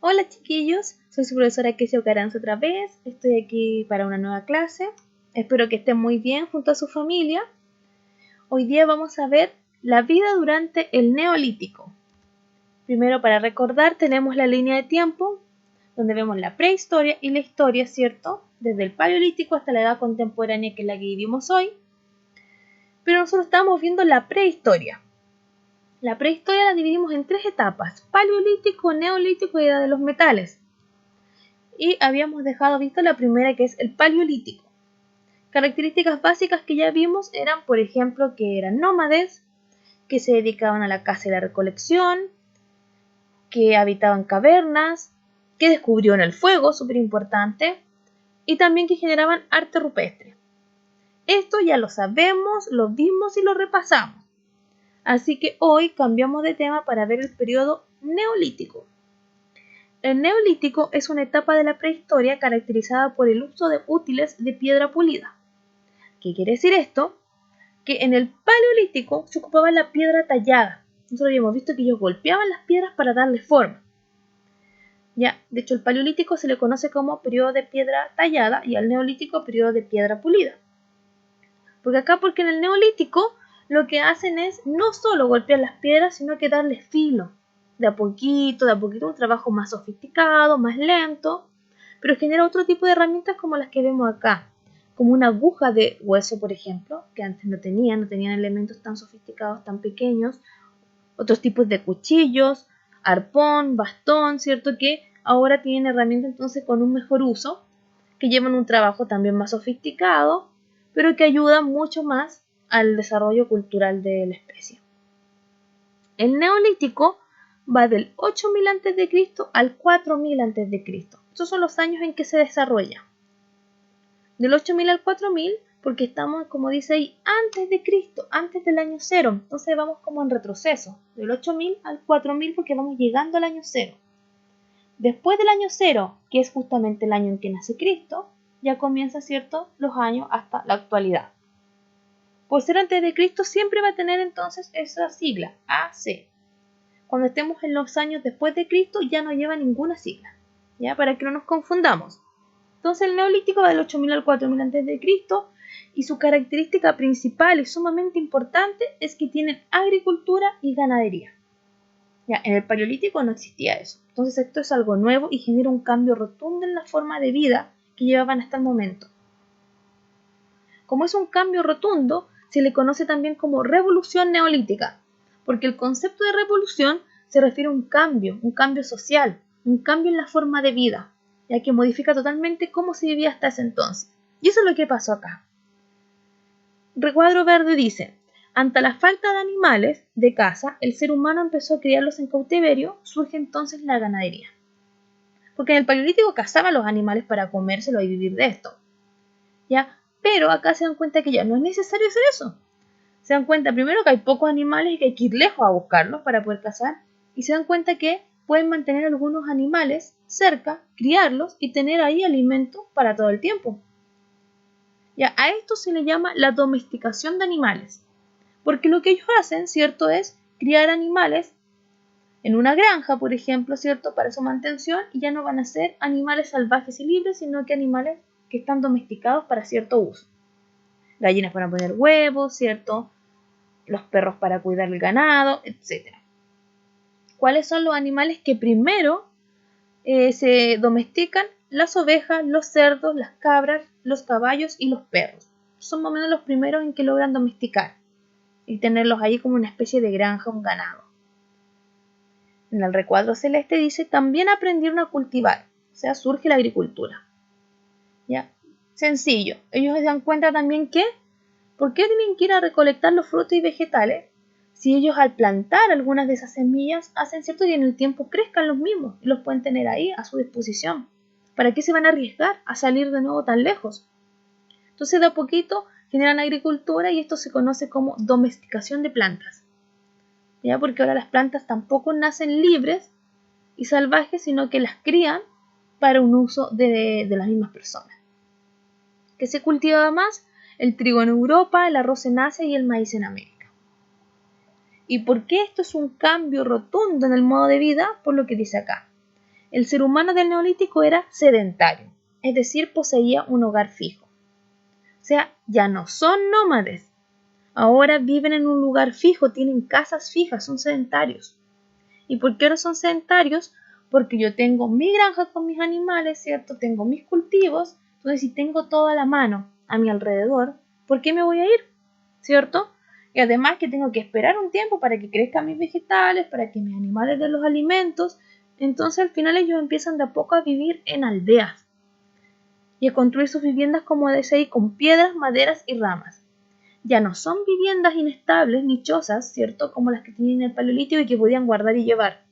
Hola chiquillos, soy su profesora Kesia Ocaranza otra vez. Estoy aquí para una nueva clase. Espero que estén muy bien junto a su familia. Hoy día vamos a ver la vida durante el Neolítico. Primero, para recordar, tenemos la línea de tiempo, donde vemos la prehistoria y la historia, ¿cierto? Desde el Paleolítico hasta la edad contemporánea, que es la que vivimos hoy. Pero nosotros estamos viendo la prehistoria. La prehistoria la dividimos en 3 etapas: Paleolítico, Neolítico y Edad de los Metales. Y habíamos dejado visto la primera, que es el Paleolítico. Características básicas que ya vimos eran, por ejemplo, que eran nómades, que se dedicaban a la caza y la recolección, que habitaban cavernas, que descubrieron el fuego, súper importante, y también que generaban arte rupestre. Esto ya lo sabemos, lo vimos y lo repasamos. Así que hoy cambiamos de tema para ver el periodo Neolítico. El Neolítico es una etapa de la prehistoria caracterizada por el uso de útiles de piedra pulida. ¿Qué quiere decir esto? Que en el Paleolítico se ocupaba la piedra tallada. Nosotros habíamos visto que ellos golpeaban las piedras para darle forma. Ya, de hecho, el Paleolítico se le conoce como periodo de piedra tallada y al Neolítico periodo de piedra pulida. Porque en el Neolítico lo que hacen es no solo golpear las piedras, sino que darle filo. De a poquito, un trabajo más sofisticado, más lento, pero genera otro tipo de herramientas como las que vemos acá, como una aguja de hueso, por ejemplo, que antes no tenían elementos tan sofisticados, tan pequeños, otros tipos de cuchillos, arpón, bastón, ¿cierto? Que ahora tienen herramientas entonces con un mejor uso, que llevan un trabajo también más sofisticado, pero que ayudan mucho más al desarrollo cultural de la especie. El Neolítico va del 8000 a.C. al 4000 a.C. Estos son los años en que se desarrolla. Del 8000 al 4000, porque estamos, como dice ahí, antes de Cristo, antes del año 0. Entonces vamos como en retroceso, del 8000 al 4000, porque vamos llegando al año 0. Después del año 0, que es justamente el año en que nace Cristo, ya comienza, ¿cierto?, los años hasta la actualidad. Por ser antes de Cristo siempre va a tener entonces esa sigla, AC. Cuando estemos en los años después de Cristo ya no lleva ninguna sigla, ¿ya? Para que no nos confundamos. Entonces el Neolítico va del 8000 al 4000 a.C. y su característica principal y sumamente importante es que tienen agricultura y ganadería. Ya, en el Paleolítico no existía eso. Entonces esto es algo nuevo y genera un cambio rotundo en la forma de vida que llevaban hasta el momento. Como es un cambio rotundo, se le conoce también como revolución neolítica, porque el concepto de revolución se refiere a un cambio social, un cambio en la forma de vida, ya que modifica totalmente cómo se vivía hasta ese entonces. Y eso es lo que pasó acá. Recuadro verde dice: ante la falta de animales de caza, el ser humano empezó a criarlos en cautiverio, surge entonces la ganadería. Porque en el Paleolítico cazaban los animales para comérselos y vivir de esto, ¿ya? Pero acá se dan cuenta que ya no es necesario hacer eso. Se dan cuenta primero que hay pocos animales y que hay que ir lejos a buscarlos para poder cazar, y se dan cuenta que pueden mantener algunos animales cerca, criarlos y tener ahí alimento para todo el tiempo. Ya, a esto se le llama la domesticación de animales, porque lo que ellos hacen, ¿cierto?, es criar animales en una granja, por ejemplo, ¿cierto?, para su mantención, y ya no van a ser animales salvajes y libres, sino que animales que están domesticados para cierto uso. Gallinas para poner huevos, ¿cierto?, los perros para cuidar el ganado, etc. ¿Cuáles son los animales que primero se domestican? Las ovejas, los cerdos, las cabras, los caballos y los perros. Son más o menos los primeros en que logran domesticar y tenerlos ahí como una especie de granja, un ganado. En el recuadro celeste dice: también aprendieron a cultivar, o sea, surge la agricultura. ¿Ya? Sencillo. Ellos se dan cuenta también que, ¿por qué tienen que ir a recolectar los frutos y vegetales si ellos al plantar algunas de esas semillas hacen cierto que en el tiempo crezcan los mismos y los pueden tener ahí a su disposición? ¿Para qué se van a arriesgar a salir de nuevo tan lejos? Entonces de a poquito generan agricultura y esto se conoce como domesticación de plantas. ¿Ya? Porque ahora las plantas tampoco nacen libres y salvajes, sino que las crían para un uso de las mismas personas. ¿Qué se cultiva más? El trigo en Europa, el arroz en Asia y el maíz en América. ¿Y por qué esto es un cambio rotundo en el modo de vida? Por lo que dice acá. El ser humano del neolítico era sedentario, es decir, poseía un hogar fijo. O sea, ya no son nómades. Ahora viven en un lugar fijo, tienen casas fijas, son sedentarios. ¿Y por qué ahora son sedentarios? Porque yo tengo mi granja con mis animales, ¿cierto? Tengo mis cultivos. Entonces, si tengo todo a la mano, a mi alrededor, ¿por qué me voy a ir? ¿Cierto? Y además que tengo que esperar un tiempo para que crezcan mis vegetales, para que mis animales den los alimentos. Entonces, al final ellos empiezan de a poco a vivir en aldeas y a construir sus viviendas, como decía ahí, con piedras, maderas y ramas. Ya no son viviendas inestables ni chozas, ¿cierto? Como las que tenían en el Paleolítico y que podían guardar y llevar.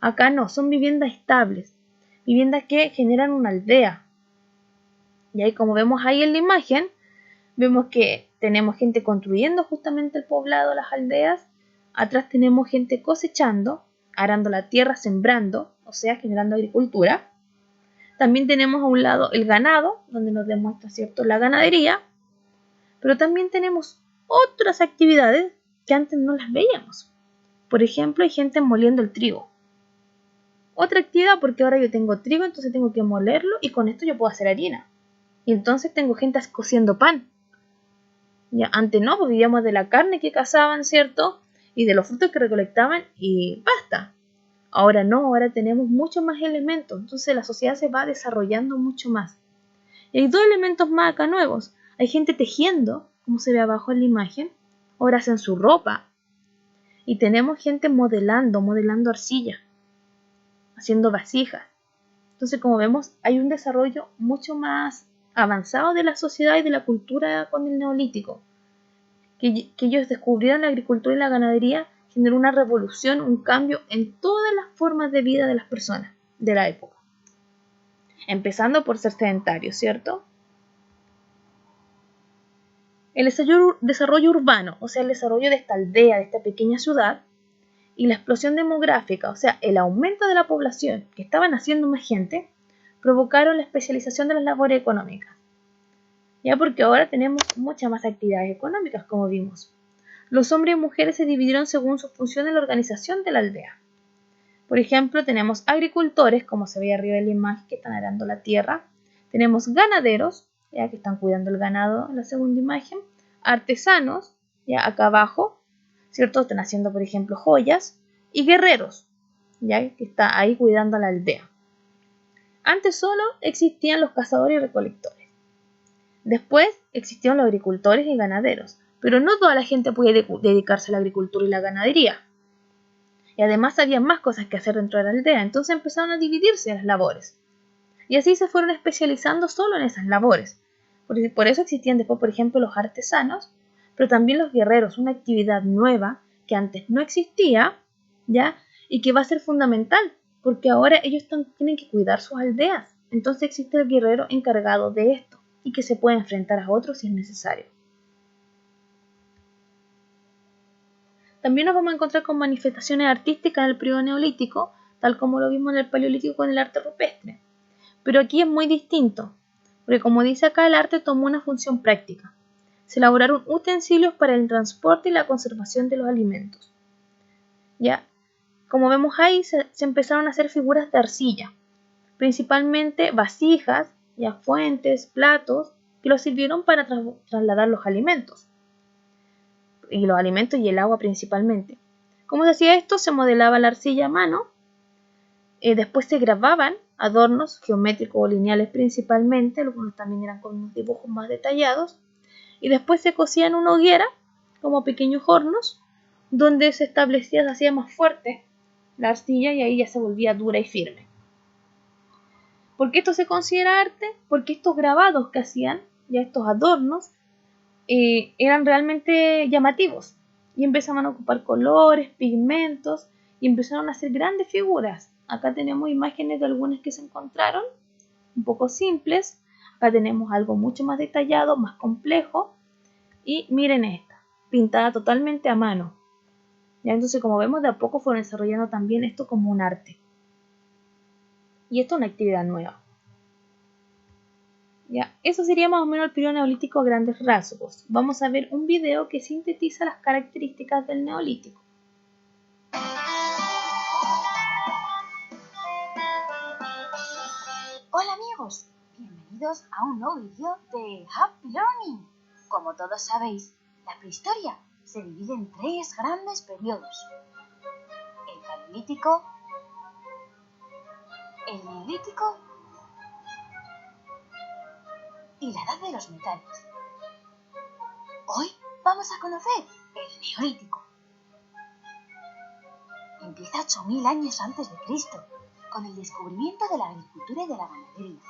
Acá no, son viviendas estables, viviendas que generan una aldea. Y ahí, como vemos ahí en la imagen, vemos que tenemos gente construyendo justamente el poblado, las aldeas. Atrás tenemos gente cosechando, arando la tierra, sembrando, o sea, generando agricultura. También tenemos a un lado el ganado, donde nos demuestra, ¿cierto?, la ganadería. Pero también tenemos otras actividades que antes no las veíamos. Por ejemplo, hay gente moliendo el trigo. Otra actividad, porque ahora yo tengo trigo, entonces tengo que molerlo y con esto yo puedo hacer harina. Y entonces tengo gente cociendo pan. Ya, antes no, pues vivíamos de la carne que cazaban, ¿cierto? Y de los frutos que recolectaban y basta. Ahora no, ahora tenemos muchos más elementos, entonces la sociedad se va desarrollando mucho más. Y hay dos elementos más acá nuevos. Hay gente tejiendo, como se ve abajo en la imagen, ahora hacen su ropa. Y tenemos gente modelando arcilla, haciendo vasijas. Entonces, como vemos, hay un desarrollo mucho más avanzado de la sociedad y de la cultura con el neolítico. Que ellos descubrieron la agricultura y la ganadería generó una revolución, un cambio en todas las formas de vida de las personas de la época. Empezando por ser sedentarios, ¿cierto? El desarrollo urbano, o sea, el desarrollo de esta aldea, de esta pequeña ciudad, y la explosión demográfica, o sea, el aumento de la población, que estaba naciendo más gente, provocaron la especialización de las labores económicas. Ya porque ahora tenemos muchas más actividades económicas, como vimos. Los hombres y mujeres se dividieron según su función en la organización de la aldea. Por ejemplo, tenemos agricultores, como se ve arriba de la imagen, que están arando la tierra. Tenemos ganaderos, ya que están cuidando el ganado en la segunda imagen. Artesanos, ya acá abajo, ¿cierto? Están haciendo, por ejemplo, joyas. Y guerreros, ya que está ahí cuidando la aldea. Antes solo existían los cazadores y recolectores. Después existieron los agricultores y ganaderos. Pero no toda la gente podía dedicarse a la agricultura y la ganadería. Y además había más cosas que hacer dentro de la aldea, entonces empezaron a dividirse las labores. Y así se fueron especializando solo en esas labores. Por eso existían después, por ejemplo, los artesanos, pero también los guerreros, una actividad nueva que antes no existía, ¿ya? Y que va a ser fundamental, porque ahora ellos tienen que cuidar sus aldeas. Entonces existe el guerrero encargado de esto y que se puede enfrentar a otros si es necesario. También nos vamos a encontrar con manifestaciones artísticas en el periodo neolítico, tal como lo vimos en el paleolítico con el arte rupestre. Pero aquí es muy distinto, porque como dice acá, el arte tomó una función práctica. Se elaboraron utensilios para el transporte y la conservación de los alimentos. ¿Ya? Como vemos ahí, se empezaron a hacer figuras de arcilla, principalmente vasijas, ya fuentes, platos, que los sirvieron para trasladar los alimentos. Y los alimentos y el agua principalmente. ¿Cómo se hacía esto? Se modelaba la arcilla a mano, después se grababan adornos geométricos o lineales principalmente, algunos también eran con unos dibujos más detallados, y después se cocía en una hoguera, como pequeños hornos, donde se establecía, se hacía más fuerte la arcilla y ahí ya se volvía dura y firme. ¿Por qué esto se considera arte? Porque estos grabados que hacían, ya estos adornos, eran realmente llamativos y empezaban a ocupar colores, pigmentos y empezaron a hacer grandes figuras. Acá tenemos imágenes de algunas que se encontraron, un poco simples. Acá tenemos algo mucho más detallado, más complejo. Y miren esta, pintada totalmente a mano. ¿Ya? Entonces, como vemos, de a poco fueron desarrollando también esto como un arte. Y esto es una actividad nueva. ¿Ya? Eso sería más o menos el periodo neolítico a grandes rasgos. Vamos a ver un video que sintetiza las características del neolítico. amigos, bienvenidos a un nuevo vídeo de Happy Learning. Como todos sabéis, la prehistoria se divide en 3 grandes periodos: el Paleolítico, el Neolítico y la Edad de los Metales. Hoy vamos a conocer el Neolítico. Empieza 8000 años antes de Cristo, con el descubrimiento de la agricultura y de la ganadería.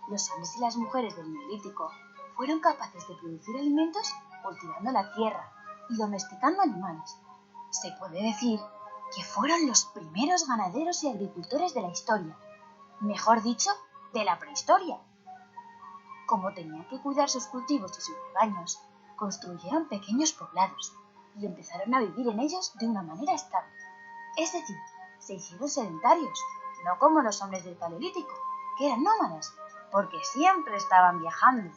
Los hombres y las mujeres del Neolítico fueron capaces de producir alimentos cultivando la tierra y domesticando animales. Se puede decir que fueron los primeros ganaderos y agricultores de la historia, mejor dicho, de la prehistoria. Como tenían que cuidar sus cultivos y sus rebaños, construyeron pequeños poblados y empezaron a vivir en ellos de una manera estable. Es decir, se hicieron sedentarios, no como los hombres del Paleolítico, que eran nómadas, porque siempre estaban viajando.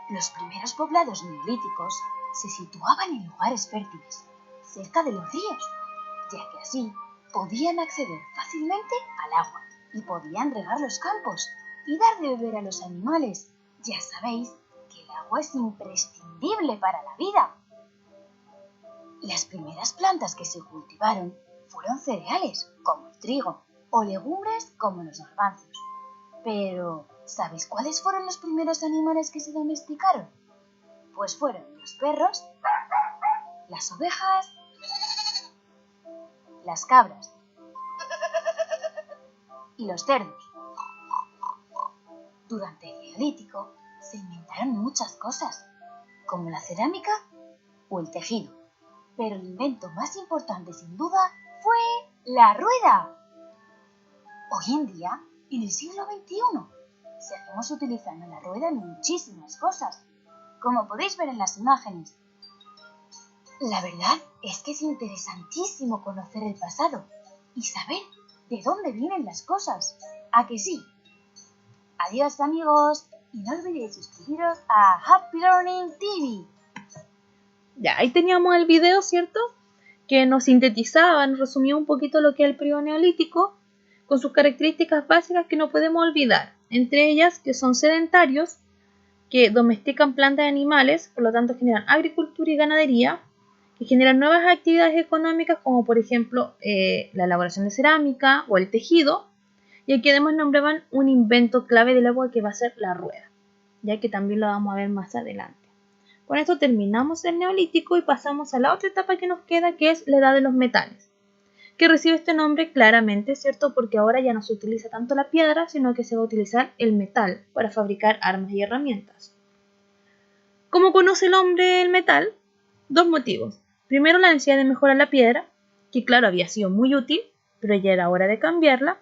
Los primeros poblados neolíticos se situaban en lugares fértiles, cerca de los ríos, ya que así podían acceder fácilmente al agua y podían regar los campos y dar de beber a los animales. Ya sabéis que el agua es imprescindible para la vida. Las primeras plantas que se cultivaron fueron cereales, como el trigo, o legumbres, como los garbanzos. Pero, ¿sabes cuáles fueron los primeros animales que se domesticaron? Pues fueron los perros, las ovejas, las cabras y los cerdos. Durante el Neolítico se inventaron muchas cosas, como la cerámica o el tejido. Pero el invento más importante, sin duda, fue la rueda. Hoy en día, en el siglo XXI, seguimos utilizando la rueda en muchísimas cosas, como podéis ver en las imágenes. La verdad es que es interesantísimo conocer el pasado y saber de dónde vienen las cosas. ¿A que sí? Adiós, amigos, y no olvidéis suscribiros a Happy Learning TV. Ya, ahí teníamos el video, ¿cierto? Que nos sintetizaba, nos resumía un poquito lo que es el periodo neolítico, con sus características básicas que no podemos olvidar. Entre ellas, que son sedentarios, que domestican plantas y animales, por lo tanto generan agricultura y ganadería, que generan nuevas actividades económicas, como por ejemplo la elaboración de cerámica o el tejido, y aquí además nombraban un invento clave del agua que va a ser la rueda, ya que también lo vamos a ver más adelante. Con esto terminamos el neolítico y pasamos a la otra etapa que nos queda, que es la edad de los metales, que recibe este nombre claramente, ¿cierto? Porque ahora ya no se utiliza tanto la piedra, sino que se va a utilizar el metal para fabricar armas y herramientas. ¿Cómo conoce el hombre el metal? 2 motivos. Primero, la necesidad de mejorar la piedra, que claro había sido muy útil, pero ya era hora de cambiarla,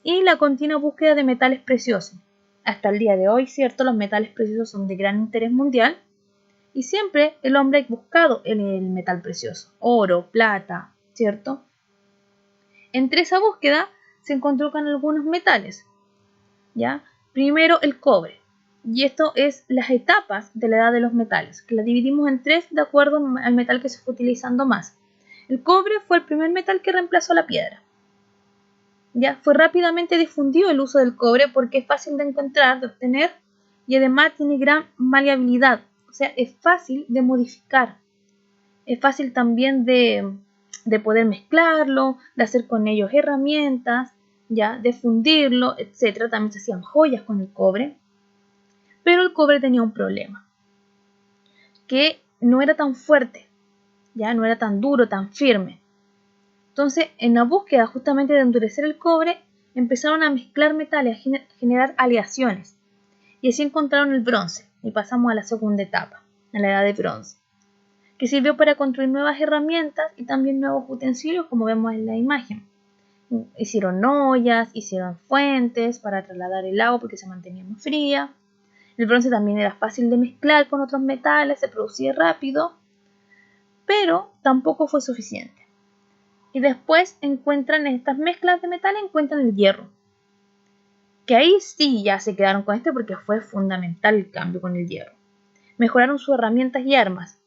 y la continua búsqueda de metales preciosos. Hasta el día de hoy, ¿cierto? Los metales preciosos son de gran interés mundial, y siempre el hombre ha buscado el metal precioso, oro, plata, ¿cierto? Entre esa búsqueda se encontró con algunos metales, ¿ya? Primero el cobre, y esto es las etapas de la edad de los metales, que la dividimos en 3 de acuerdo al metal que se fue utilizando más. El cobre fue el primer metal que reemplazó la piedra. Ya fue rápidamente difundido el uso del cobre porque es fácil de encontrar, de obtener, y además tiene gran maleabilidad. O sea, es fácil de modificar, es fácil también de poder mezclarlo, de hacer con ellos herramientas, ya, de fundirlo, etc. También se hacían joyas con el cobre, pero el cobre tenía un problema, que no era tan fuerte, ya, no era tan duro, tan firme. Entonces, en la búsqueda justamente de endurecer el cobre, empezaron a mezclar metales, a generar aleaciones, y así encontraron el bronce, y pasamos a la segunda etapa, a la edad de bronce, que sirvió para construir nuevas herramientas y también nuevos utensilios, como vemos en la imagen. Hicieron ollas, hicieron fuentes para trasladar el agua porque se mantenía más fría. El bronce también era fácil de mezclar con otros metales, se producía rápido, pero tampoco fue suficiente. Y después encuentran en estas mezclas de metales, encuentran el hierro, que ahí sí ya se quedaron con este porque fue fundamental el cambio con el hierro. Mejoraron sus herramientas y armas,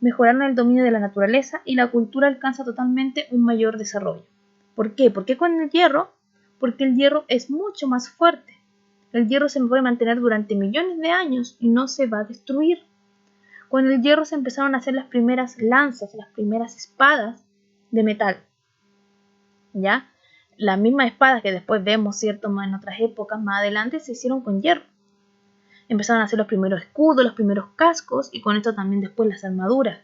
mejoraron el dominio de la naturaleza y la cultura alcanza totalmente un mayor desarrollo. ¿Por qué? ¿Por qué con el hierro? Porque el hierro es mucho más fuerte. El hierro se puede mantener durante millones de años y no se va a destruir. Con el hierro se empezaron a hacer las primeras lanzas, las primeras espadas de metal. ¿Ya? Las mismas espadas que después vemos, ¿cierto?, en otras épocas, más adelante, se hicieron con hierro. Empezaron a hacer los primeros escudos, los primeros cascos y con esto también después las armaduras.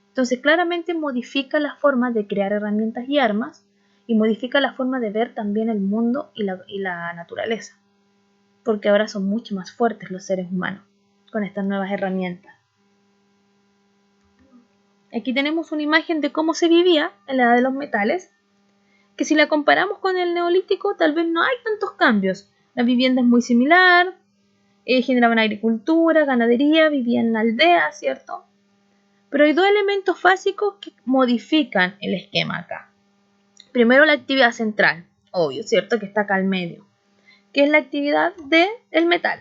Entonces claramente modifica la forma de crear herramientas y armas y modifica la forma de ver también el mundo y la naturaleza. Porque ahora son mucho más fuertes los seres humanos con estas nuevas herramientas. Aquí tenemos una imagen de cómo se vivía en la edad de los metales, que si la comparamos con el neolítico tal vez no hay tantos cambios. La vivienda es muy similar, generaban agricultura, ganadería, vivían en aldeas, ¿cierto? Pero hay dos elementos básicos que modifican el esquema acá. Primero la actividad central, obvio, ¿cierto? Que está acá al medio, que es la actividad del metal.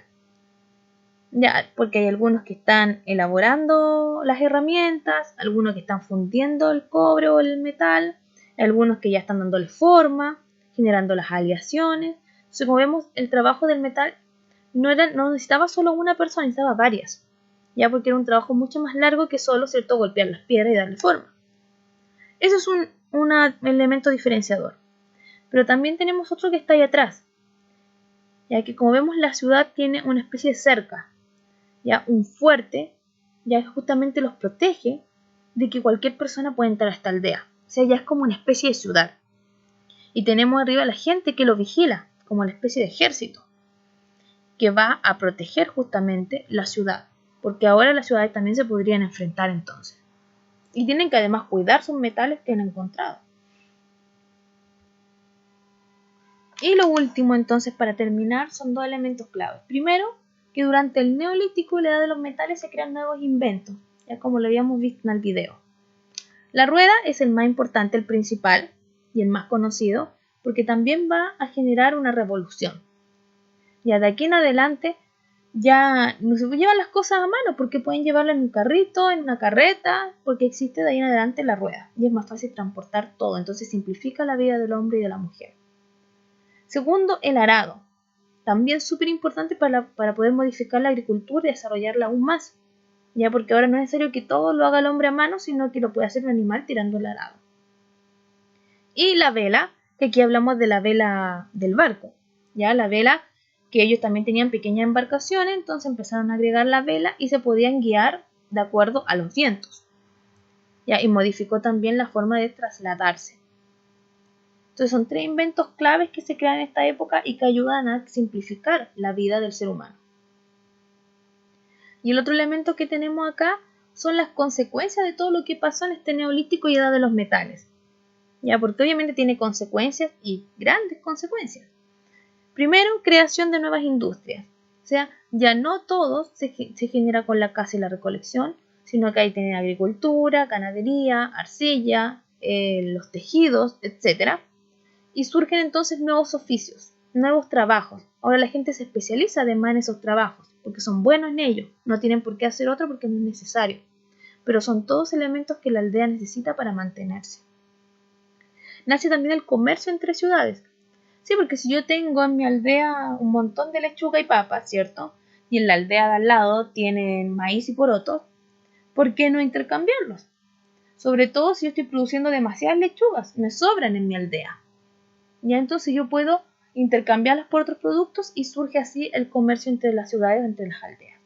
Ya, porque hay algunos que están elaborando las herramientas, algunos que están fundiendo el cobre o el metal, algunos que ya están dándole forma, generando las aleaciones. Entonces, como vemos, el trabajo del metal no necesitaba solo una persona, necesitaba varias, ya porque era un trabajo mucho más largo que solo, ¿cierto?, golpear las piedras y darle forma. Eso es un elemento diferenciador. Pero también tenemos otro que está ahí atrás, ya que como vemos la ciudad tiene una especie de cerca, ya un fuerte, ya que justamente los protege de que cualquier persona pueda entrar a esta aldea. O sea, ya es como una especie de ciudad. Y tenemos arriba a la gente que lo vigila, como una especie de ejército, que va a proteger justamente la ciudad, porque ahora las ciudades también se podrían enfrentar entonces. Y tienen que además cuidar sus metales que han encontrado. Y lo último entonces para terminar son dos elementos claves. Primero, que durante el neolítico y la edad de los metales se crean nuevos inventos, ya como lo habíamos visto en el video. La rueda es el más importante, el principal y el más conocido, porque también va a generar una revolución. Ya de aquí en adelante ya no se llevan las cosas a mano, porque pueden llevarla en un carrito, en una carreta, porque existe de ahí en adelante la rueda y es más fácil transportar todo, entonces simplifica la vida del hombre y de la mujer. Segundo, el arado. También súper importante para poder modificar la agricultura y desarrollarla aún más. Ya porque ahora no es necesario que todo lo haga el hombre a mano, sino que lo puede hacer un animal tirando el arado. Y la vela, que aquí hablamos de la vela del barco. Ya la vela, que ellos también tenían pequeñas embarcaciones, entonces empezaron a agregar la vela y se podían guiar de acuerdo a los vientos. Ya, y modificó también la forma de trasladarse. Entonces son tres inventos claves que se crean en esta época y que ayudan a simplificar la vida del ser humano. Y el otro elemento que tenemos acá son las consecuencias de todo lo que pasó en este neolítico y edad de los metales. Ya, porque obviamente tiene consecuencias y grandes consecuencias. Primero, creación de nuevas industrias. O sea, ya no todo se genera con la caza y la recolección, sino que hay que tener agricultura, ganadería, arcilla, los tejidos, etc. Y surgen entonces nuevos oficios, nuevos trabajos. Ahora la gente se especializa además en esos trabajos, porque son buenos en ellos. No tienen por qué hacer otro porque no es necesario. Pero son todos elementos que la aldea necesita para mantenerse. Nace también el comercio entre ciudades. Sí, porque si yo tengo en mi aldea un montón de lechuga y papas, ¿cierto? Y en la aldea de al lado tienen maíz y porotos, ¿por qué no intercambiarlos? Sobre todo si yo estoy produciendo demasiadas lechugas, me sobran en mi aldea. Ya entonces yo puedo intercambiarlas por otros productos y surge así el comercio entre las ciudades o entre las aldeas.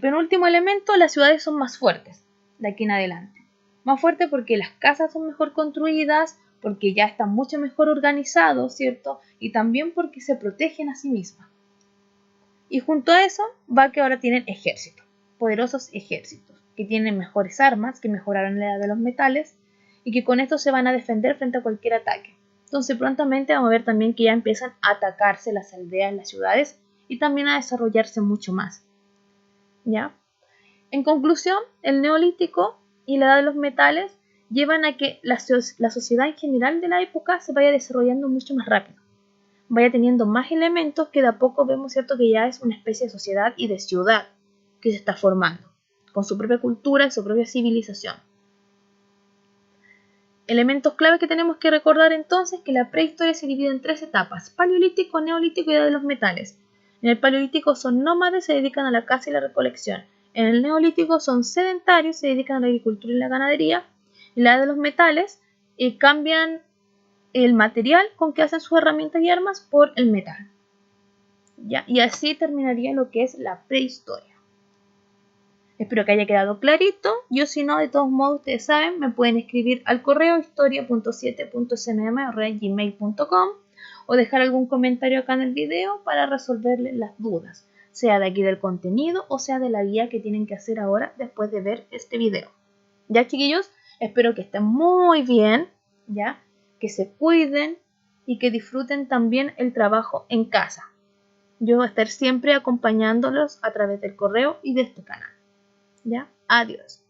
Penúltimo elemento, las ciudades son más fuertes de aquí en adelante. Más fuertes porque las casas son mejor construidas, porque ya están mucho mejor organizados, ¿cierto? Y también porque se protegen a sí mismas. Y junto a eso va que ahora tienen ejércitos, poderosos ejércitos, que tienen mejores armas, que mejoraron la edad de los metales, y que con esto se van a defender frente a cualquier ataque. Entonces prontamente vamos a ver también que ya empiezan a atacarse las aldeas, las ciudades, y también a desarrollarse mucho más. ¿Ya? En conclusión, el neolítico y la edad de los metales llevan a que la sociedad en general de la época se vaya desarrollando mucho más rápido, vaya teniendo más elementos que de a poco vemos, ¿cierto?, que ya es una especie de sociedad y de ciudad que se está formando. con su propia cultura y su propia civilización. Elementos clave que tenemos que recordar entonces que la prehistoria se divide en 3 etapas: paleolítico, neolítico y edad de los metales. En el paleolítico son nómades, se dedican a la caza y la recolección. En el neolítico son sedentarios, se dedican a la agricultura y la ganadería. En la edad de los metales cambian el material con que hacen sus herramientas y armas por el metal. ¿Ya? Y así terminaría lo que es la prehistoria. Espero que haya quedado clarito. Yo, si no, de todos modos, ustedes saben, me pueden escribir al correo historia.7.cmm@gmail.com o dejar algún comentario acá en el video para resolverles las dudas, sea de aquí del contenido o sea de la guía que tienen que hacer ahora después de ver este video. Ya, chiquillos, espero que estén muy bien, ya, que se cuiden y que disfruten también el trabajo en casa. Yo voy a estar siempre acompañándolos a través del correo y de este canal. ¿Ya? Adiós.